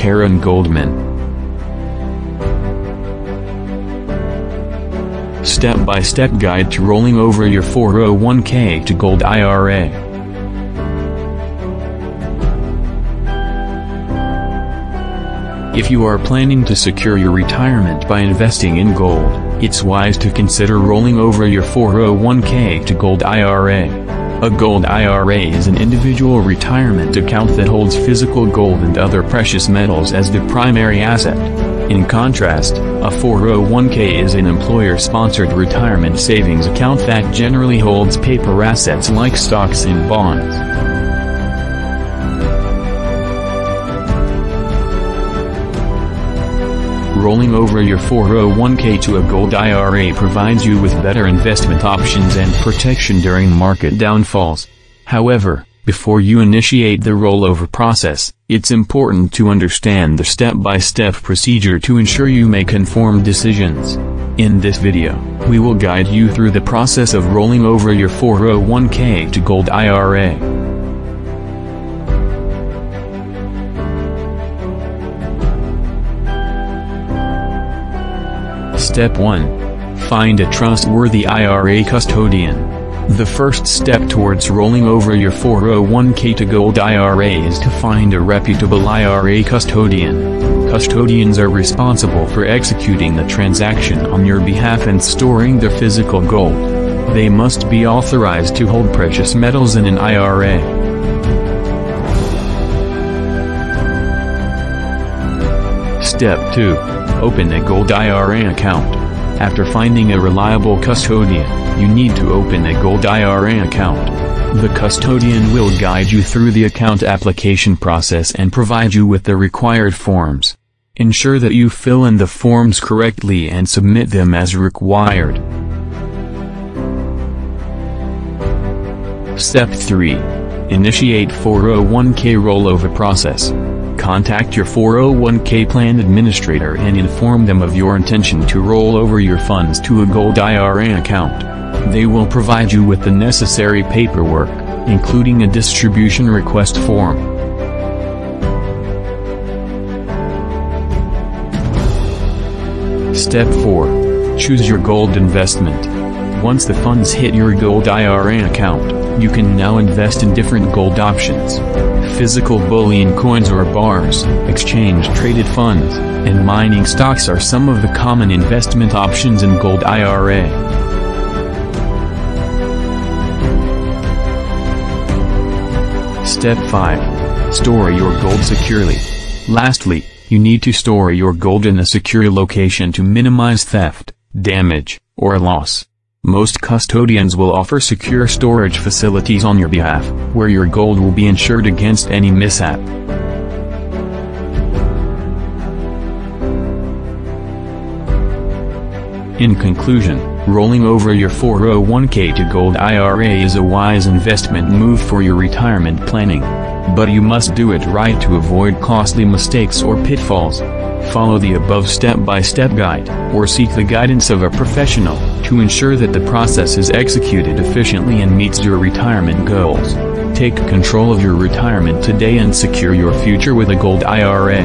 Karen Goldman. Step-by-step guide to rolling over your 401k to Gold IRA. If you are planning to secure your retirement by investing in gold, it's wise to consider rolling over your 401k to Gold IRA. A Gold IRA is an individual retirement account that holds physical gold and other precious metals as the primary asset. In contrast, a 401k is an employer-sponsored retirement savings account that generally holds paper assets like stocks and bonds. Rolling over your 401k to a Gold IRA provides you with better investment options and protection during market downfalls. However, before you initiate the rollover process, it's important to understand the step-by-step procedure to ensure you make informed decisions. In this video, we will guide you through the process of rolling over your 401k to Gold IRA. Step 1. Find a trustworthy IRA custodian. The first step towards rolling over your 401k to Gold IRA is to find a reputable IRA custodian. Custodians are responsible for executing the transaction on your behalf and storing the physical gold. They must be authorized to hold precious metals in an IRA. Step 2. Open a Gold IRA account. After finding a reliable custodian, you need to open a Gold IRA account. The custodian will guide you through the account application process and provide you with the required forms. Ensure that you fill in the forms correctly and submit them as required. Step 3. Initiate 401k rollover process. Contact your 401k plan administrator and inform them of your intention to roll over your funds to a Gold IRA account. They will provide you with the necessary paperwork, including a distribution request form. Step 4. Choose your gold investment. Once the funds hit your Gold IRA account, you can now invest in different gold options. Physical bullion coins or bars, exchange-traded funds, and mining stocks are some of the common investment options in Gold IRA. Step 5. Store your gold securely. Lastly, you need to store your gold in a secure location to minimize theft, damage, or loss. Most custodians will offer secure storage facilities on your behalf, where your gold will be insured against any mishap. In conclusion, rolling over your 401k to Gold IRA is a wise investment move for your retirement planning. But you must do it right to avoid costly mistakes or pitfalls. Follow the above step-by-step guide, or seek the guidance of a professional, to ensure that the process is executed efficiently and meets your retirement goals. Take control of your retirement today and secure your future with a Gold IRA.